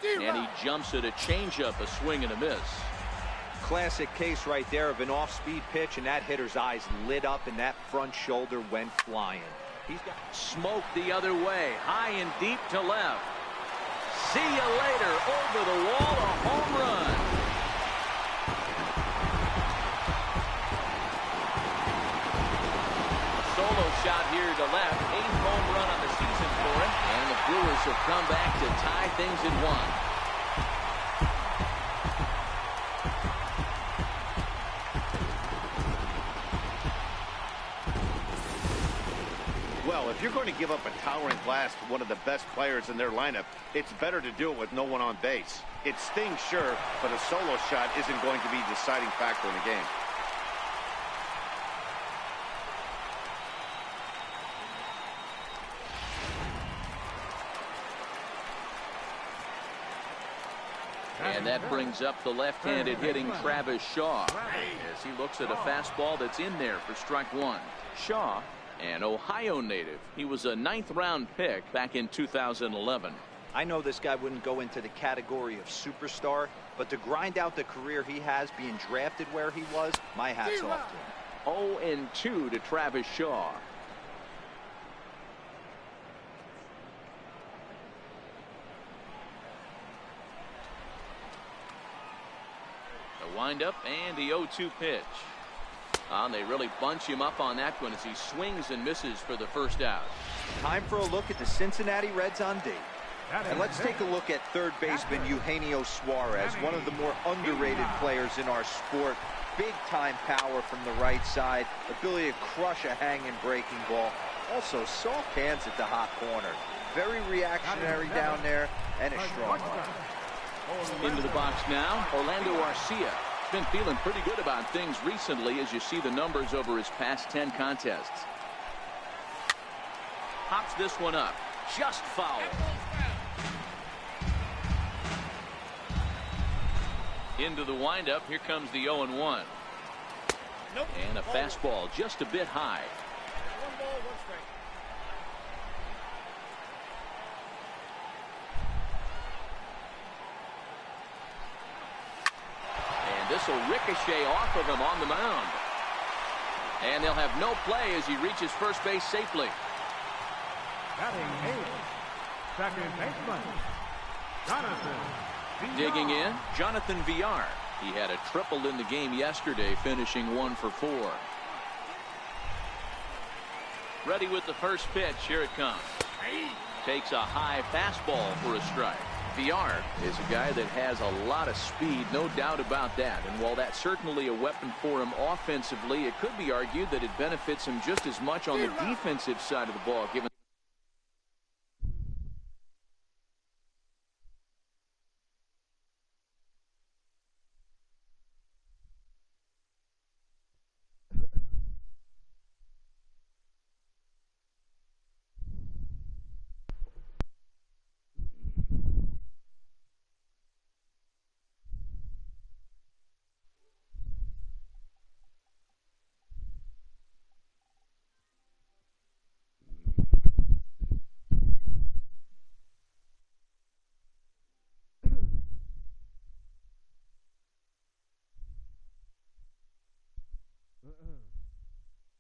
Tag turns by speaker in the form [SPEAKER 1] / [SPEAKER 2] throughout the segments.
[SPEAKER 1] And he jumps at a changeup, a swing and a miss.
[SPEAKER 2] Classic case right there of an off-speed pitch, and that hitter's eyes lit up and that front shoulder went flying. He's got
[SPEAKER 1] smoke the other way, high and deep to left. See you later, over the wall, a home run. Solo shot here to left, 8th home run on the season for him, and the Brewers have come back to tie things at 1.
[SPEAKER 3] Well, if you're going to give up a towering blast to one of the best players in their lineup, it's better to do it with no one on base. It stings, sure, but a solo shot isn't going to be a deciding factor in the game.
[SPEAKER 1] And that brings up the left-handed hitting Travis Shaw as he looks at a fastball that's in there for strike 1. Shaw, an Ohio native. He was a 9th-round pick back in 2011.
[SPEAKER 2] I know this guy wouldn't go into the category of superstar, but to grind out the career he has being drafted where he was, my hat's off to him.
[SPEAKER 1] 0-2 to Travis Shaw. The windup and the 0-2 pitch. They really bunch him up on that one as he swings and misses for the first out.
[SPEAKER 2] Time for a look at the Cincinnati Reds on D. And let's take a look at third baseman Eugenio Suarez, one of the more underrated players in our sport. Big-time power from the right side, ability to crush a hanging breaking ball. Also, soft hands at the hot corner. Very reactionary down there, and a strong one.
[SPEAKER 1] Into the box now, Orlando Arcia. Been feeling pretty good about things recently as you see the numbers over his past 10 contests. Pops this one up, just foul. Into the windup, here comes the 0-1. And a fastball just a bit high.
[SPEAKER 4] 1 ball, 1 strike.
[SPEAKER 1] This will ricochet off of him on the mound. And they'll have no play as he reaches first base safely.
[SPEAKER 4] Batting 8th, second baseman, Jonathan.
[SPEAKER 1] Digging in, Jonathan Villar. He had a triple in the game yesterday, finishing 1 for 4. Ready with the first pitch. Here it comes. Takes a high fastball for a strike. Villar is a guy that has a lot of speed, no doubt about that. And while that's certainly a weapon for him offensively, it could be argued that it benefits him just as much on the defensive side of the ball, given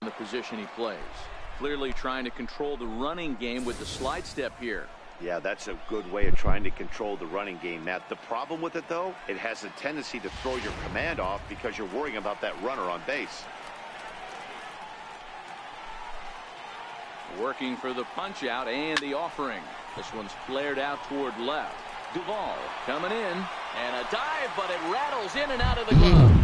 [SPEAKER 1] the position he plays. Clearly trying to control the running game with the slide step here.
[SPEAKER 3] Yeah, that's a good way of trying to control the running game, Matt. The problem with it, though, it has a tendency to throw your command off because you're worrying about that runner on base.
[SPEAKER 1] Working for the punch out and the offering. This one's flared out toward left. Duvall coming in and a dive, but it rattles in and out of the glove.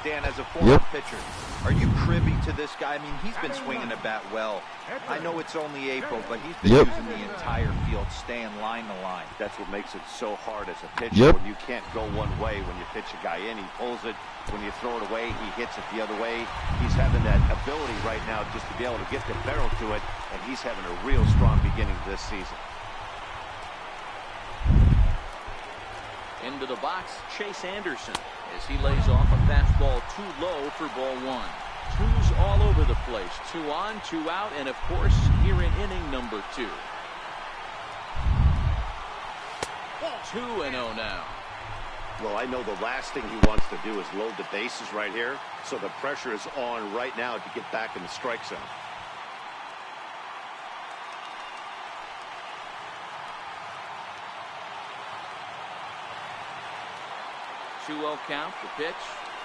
[SPEAKER 2] Dan, as a former pitcher, are you privy to this guy? I mean, he's been swinging the bat well. I know it's only April, but he's been using the entire field, staying line to line.
[SPEAKER 3] That's what makes it so hard as a pitcher when you can't go one way. When you pitch a guy in, he pulls it. When you throw it away, he hits it the other way. He's having that ability right now just to be able to get the barrel to it, and he's having a real strong beginning this season.
[SPEAKER 1] Into the box, Chase Anderson, as he lays off a fastball too low for ball 1. Twos all over the place. 2 on, 2 out, and of course, here in inning number 2. 2-0 now.
[SPEAKER 3] Well, I know the last thing he wants to do is load the bases right here, so the pressure is on right now to get back in the strike zone.
[SPEAKER 1] 2-0 count, the pitch.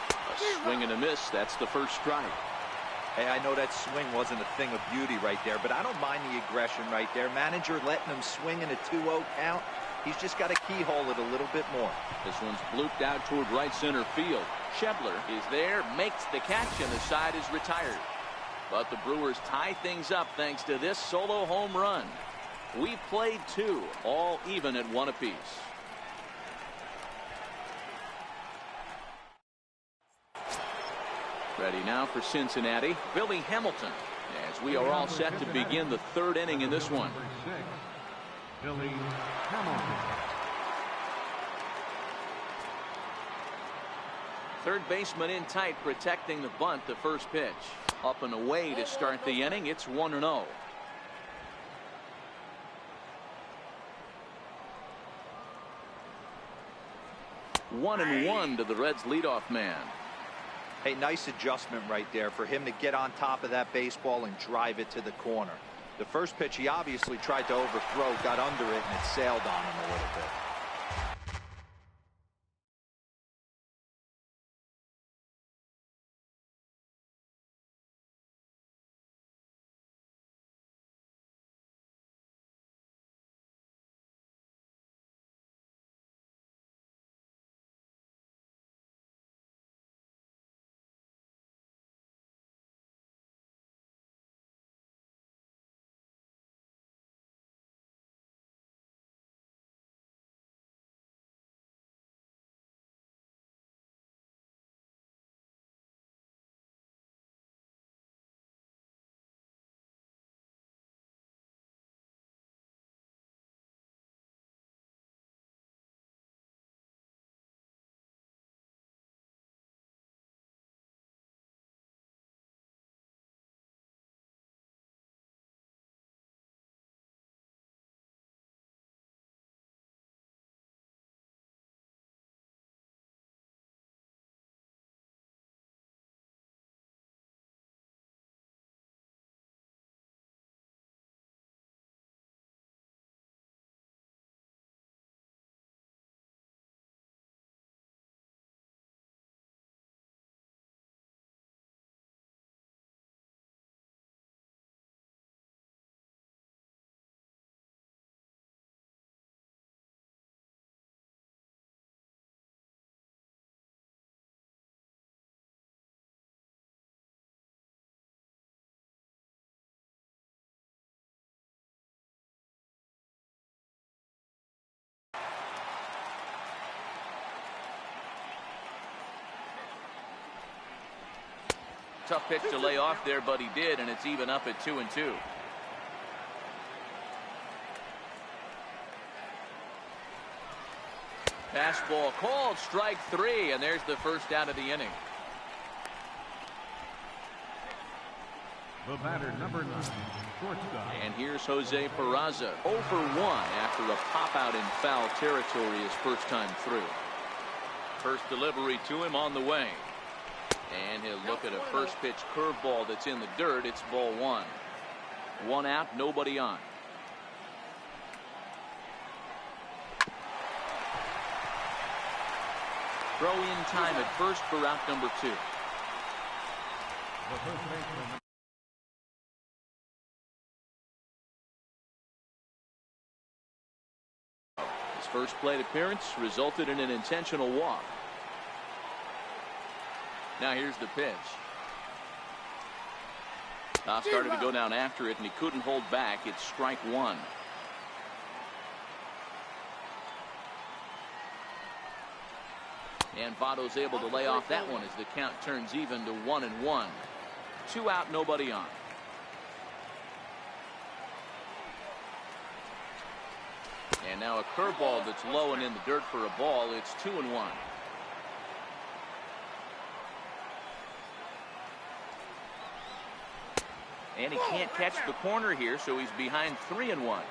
[SPEAKER 1] A swing and a miss. That's the first strike.
[SPEAKER 2] Hey, I know that swing wasn't a thing of beauty right there, but I don't mind the aggression right there. Manager letting him swing in a 2-0 count. He's just got to keyhole it a little bit more.
[SPEAKER 1] This one's blooped out toward right center field. Schebler is there, makes the catch, and the side is retired. But the Brewers tie things up thanks to this solo home run. We played 2, all even at 1 apiece. Ready now for Cincinnati, Billy Hamilton, as we are all set to begin the 3rd inning in this one.
[SPEAKER 4] Billy Hamilton.
[SPEAKER 1] Third baseman in tight, protecting the bunt. The first pitch up and away to start the inning. It's 1-0. One and one to the Reds leadoff man.
[SPEAKER 2] Hey, nice adjustment right there for him to get on top of that baseball and drive it to the corner. The first pitch he obviously tried to overthrow, got under it, and it sailed on him a little bit.
[SPEAKER 1] Tough pitch to lay off there, but he did, and it's even up at 2-2. Fastball called, strike 3, and there's the first out of the inning.
[SPEAKER 4] The batter, number 9, shortstop.
[SPEAKER 1] And here's Jose Peraza, 0 for 1 after a pop out in foul territory his first time through. First delivery to him on the way. And he'll look at a first pitch curveball that's in the dirt. It's ball 1. 1 out, nobody on. Throw in time at first for out number 2.
[SPEAKER 4] The first baseman.
[SPEAKER 1] His first plate appearance resulted in an intentional walk. Now here's the pitch. Started to go down after it, and he couldn't hold back. It's strike 1. And Votto's able to lay off that one as the count turns even to 1-1. 2 out, nobody on. And now a curveball that's low and in the dirt for a ball. It's 2-1. And he can't catch the corner here, so he's behind 3-1.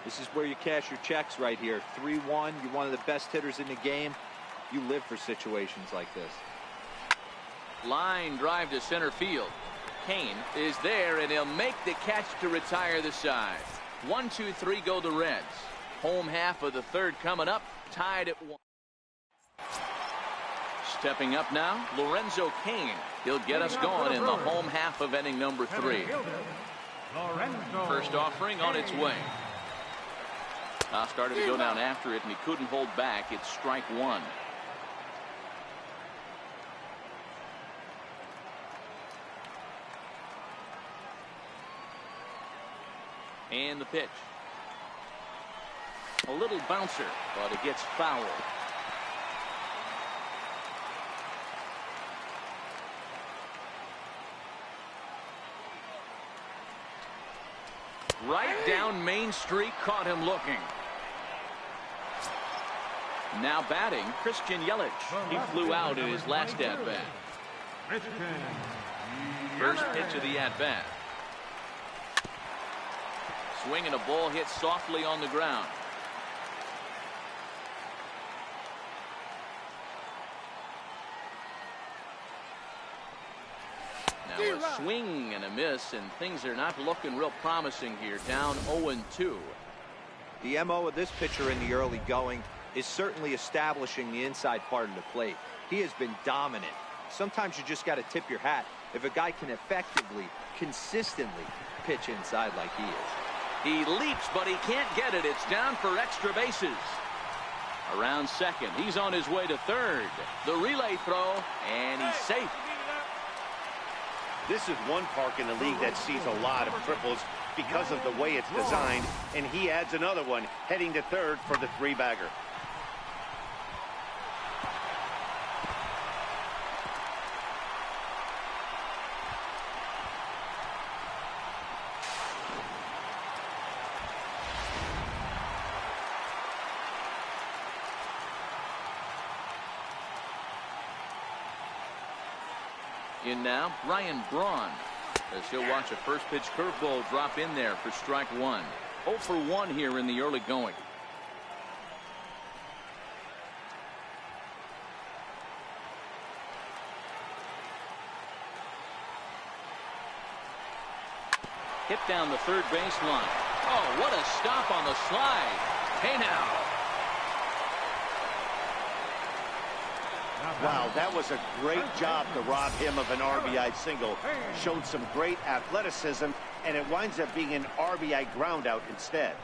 [SPEAKER 2] This is where you cash your checks right here. 3-1. You're one of the best hitters in the game. You live for situations like this.
[SPEAKER 1] Line drive to center field. Kane is there, and he'll make the catch to retire the side. 1, 2, 3 go the Reds. Home half of the third coming up, tied at 1. Stepping up now, Lorenzo Kane. He'll get us going in the home half of inning number 3. First offering on its way. Started to go down after it, and he couldn't hold back. It's strike 1. And the pitch. A little bouncer, but it gets fouled. Right down Main Street, caught him looking. Now batting, Christian Yelich. He flew out in his last at-bat. First pitch of the at-bat. Swing and a ball hit softly on the ground. Now a swing and a miss, and things are not looking real promising here. Down 0-2.
[SPEAKER 2] The MO of this pitcher in the early going is certainly establishing the inside part of the plate. He has been dominant. Sometimes you just got to tip your hat if a guy can effectively, consistently pitch inside like he is.
[SPEAKER 1] He leaps, but he can't get it. It's down for extra bases. Around second. He's on his way to third. The relay throw, and he's safe.
[SPEAKER 3] This is one park in the league that sees a lot of triples because of the way it's designed, and he adds another one heading to third for the 3-bagger.
[SPEAKER 1] In now, Ryan Braun, as he'll watch a first pitch curveball drop in there for strike 1. 0 for 1 here in the early going. Hit down the third baseline. Oh, what a stop on the slide. Hey now.
[SPEAKER 3] Wow, that was a great job to rob him of an RBI single. Showed some great athleticism, and it winds up being an RBI groundout instead.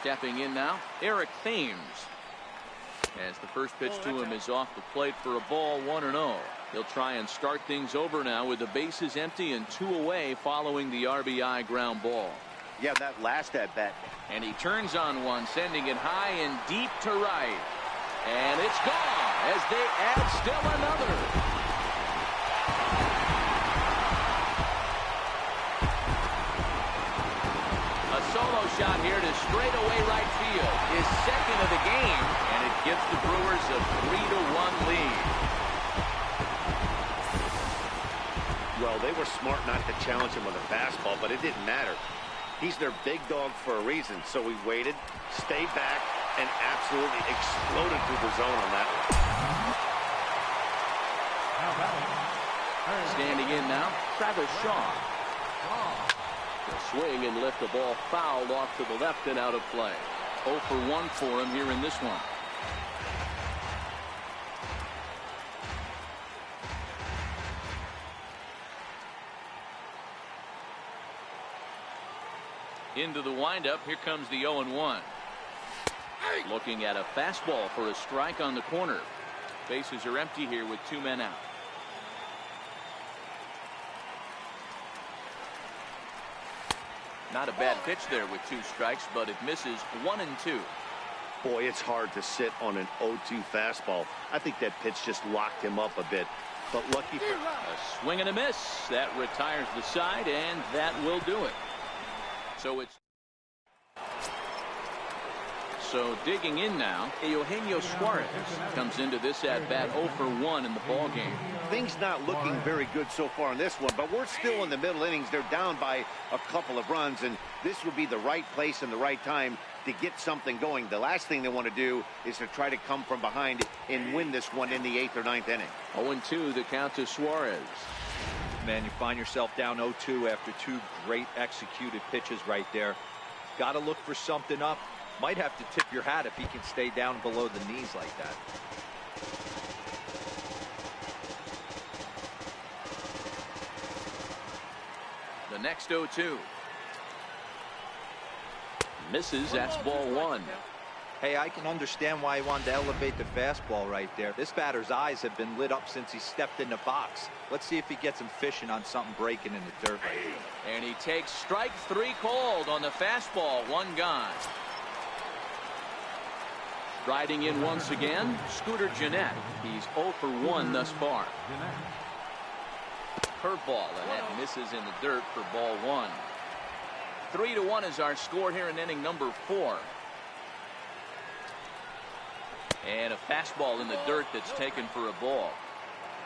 [SPEAKER 1] Stepping in now, Eric Thames. As the first pitch to him is off the plate for a ball, 1-0. He'll try and start things over now with the bases empty and 2 away following the RBI ground ball.
[SPEAKER 3] Yeah, that last at-bat.
[SPEAKER 1] And he turns on one, sending it high and deep to right. And it's gone as they add still another. A solo shot here to straightaway right field. His second of the game, and it gives the Brewers a 3-1 lead.
[SPEAKER 3] Well, they were smart not to challenge him with a fastball, but it didn't matter. He's their big dog for a reason, so he waited, stayed back, and absolutely exploded through the zone on that
[SPEAKER 1] one. Standing in now, Travis Shaw. The swing and lift the ball fouled off to the left and out of play. 0 for 1 for him here in this one. Into the windup, here comes the 0-1. Looking at a fastball for a strike on the corner. Bases are empty here with 2 men out. Not a bad pitch there with 2 strikes, but it misses 1-2.
[SPEAKER 3] Boy, it's hard to sit on an 0-2 fastball. I think that pitch just locked him up a bit. But lucky for
[SPEAKER 1] a swing and a miss. That retires the side, and that will do it. So it's So digging in now, Eugenio Suarez comes into this at-bat 0 for 1 in the ball game.
[SPEAKER 3] Things not looking very good so far in this one, but we're still in the middle innings. They're down by a couple of runs, and this would be the right place and the right time to get something going. The last thing they want to do is to try to come from behind and win this one in the 8th or 9th inning.
[SPEAKER 1] 0-2 the count to Suarez.
[SPEAKER 2] Man, you find yourself down 0-2 after 2 great executed pitches right there. Got to look for something up. Might have to tip your hat if he can stay down below the knees like that.
[SPEAKER 1] The next 0-2. Misses, that's ball 1.
[SPEAKER 2] Hey, I can understand why he wanted to elevate the fastball right there. This batter's eyes have been lit up since he stepped in the box. Let's see if he gets him fishing on something breaking in the dirt right here.
[SPEAKER 1] And he takes strike 3 called on the fastball. 1 gone. Riding in once again, Scooter Gennett. He's 0 for 1 thus far. Curveball, and that misses in the dirt for ball 1. 3-1 is our score here in inning number 4. And a fastball in the dirt that's taken for a ball.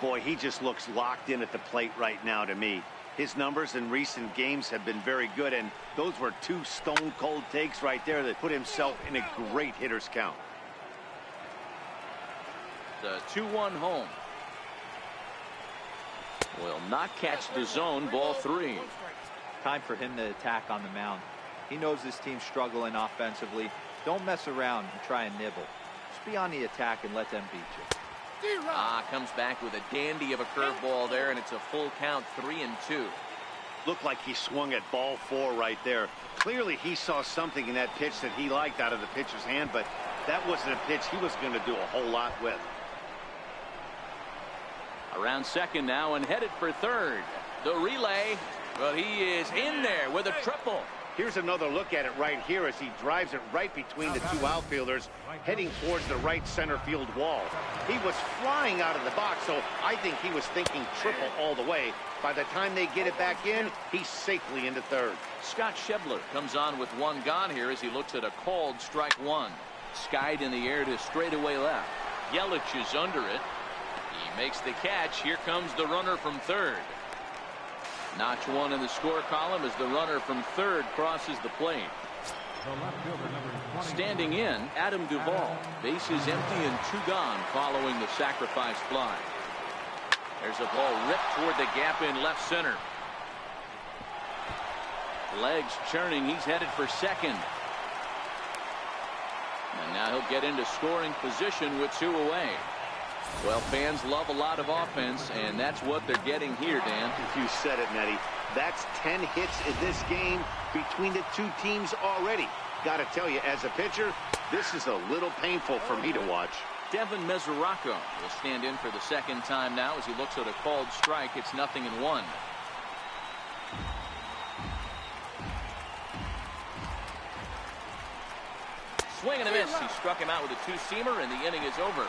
[SPEAKER 3] Boy, he just looks locked in at the plate right now to me. His numbers in recent games have been very good, and those were 2 stone-cold takes right there that put himself in a great hitter's count.
[SPEAKER 1] The 2-1 home. Will not catch the zone, ball 3.
[SPEAKER 2] Time for him to attack on the mound. He knows this team's struggling offensively. Don't mess around and try and nibble. Just be on the attack and let them beat you.
[SPEAKER 1] Comes back with a dandy of a curveball there, and it's a full count, 3-2.
[SPEAKER 3] Looked like he swung at ball 4 right there. Clearly he saw something in that pitch that he liked out of the pitcher's hand, but that wasn't a pitch he was going to do a whole lot with.
[SPEAKER 1] Around second now and headed for third. The relay, but he is in there with a triple.
[SPEAKER 3] Here's another look at it right here as he drives it right between the 2 outfielders, heading towards the right center field wall. He was flying out of the box, so I think he was thinking triple all the way. By the time they get it back in, he's safely into third.
[SPEAKER 1] Scott Schebler comes on with 1 gone here as he looks at a called strike 1. Skied in the air to straightaway left. Yelich is under it. He makes the catch. Here comes the runner from third. Notch 1 in the score column as the runner from third crosses the plate. Standing in, Adam Duvall. Bases empty and 2 gone following the sacrifice fly. There's a ball ripped toward the gap in left center. Legs churning. He's headed for second. And now he'll get into scoring position with 2 away. Well, fans love a lot of offense, and that's what they're getting here, Dan.
[SPEAKER 3] You said it, Nettie. That's 10 hits in this game between the 2 teams already. Got to tell you, as a pitcher, this is a little painful for me to watch.
[SPEAKER 1] Devin Mesoraco will stand in for the second time now as he looks at a called strike. It's 0-1. Swing and a miss. He struck him out with a 2-seamer, and the inning is over.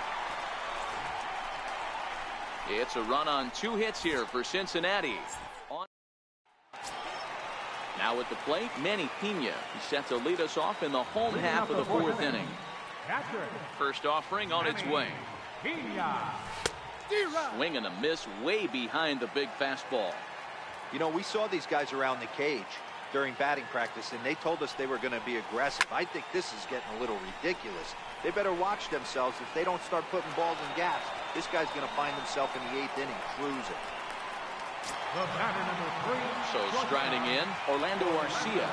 [SPEAKER 1] It's a run on 2 hits here for Cincinnati. Now at the plate, Manny Pena. He's set to lead us off in the home half of the 4th inning. First offering on its way. Swing and a miss way behind the big fastball.
[SPEAKER 2] You know, we saw these guys around the cage during batting practice, and they told us they were going to be aggressive. I think this is getting a little ridiculous. They better watch themselves. If they don't start putting balls in gaps, this guy's going to find himself in the 8th inning cruising.
[SPEAKER 1] So striding in, Orlando Arcia.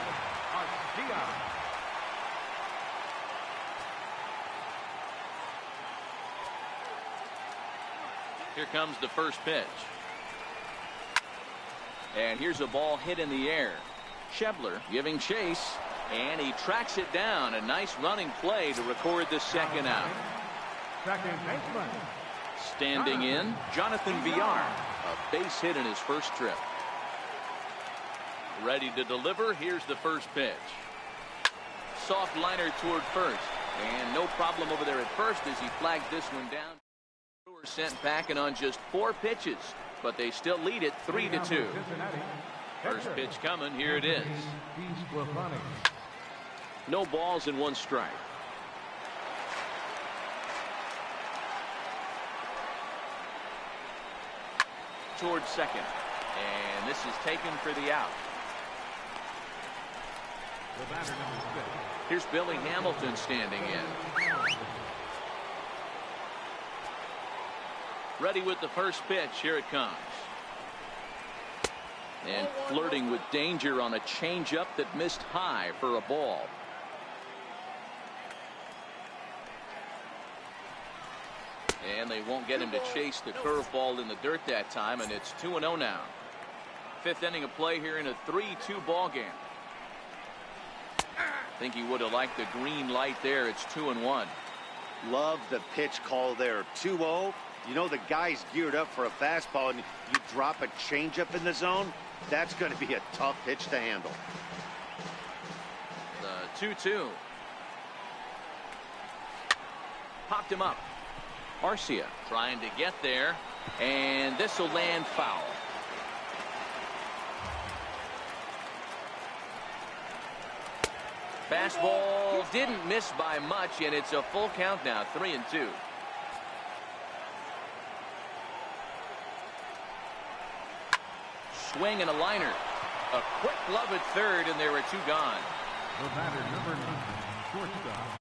[SPEAKER 1] Here comes the first pitch. And here's a ball hit in the air. Schebler giving chase, and he tracks it down. A nice running play to record the second out. Standing in, Jonathan Villar. A base hit in his first trip. Ready to deliver. Here's the first pitch. Soft liner toward first. And no problem over there at first as he flags this one down. Brewers sent packing on just 4 pitches, but they still lead it 3-2. First pitch coming. Here it is. No balls and 1 strike. towards second. And this is taken for the out.
[SPEAKER 4] The batter, number 6.
[SPEAKER 1] Here's Billy Hamilton standing in. Ready with the first pitch. Here it comes. And flirting with danger on a changeup that missed high for a ball. And they won't get him to chase the curveball in the dirt that time, and it's 2-0 now. Fifth inning of play here in a 3-2 ball game. I think he would have liked the green light there. It's 2-1.
[SPEAKER 3] Love the pitch call there. 2-0. You know the guy's geared up for a fastball, and you drop a changeup in the zone. That's going to be a tough pitch to handle.
[SPEAKER 1] The 2-2. Popped him up. Arcia trying to get there, and this will land foul. Fastball didn't miss by much, and it's a full count now, 3-2. Swing and a liner. A quick glove at third, and there were two gone.
[SPEAKER 4] The batter, number 9, shortstop,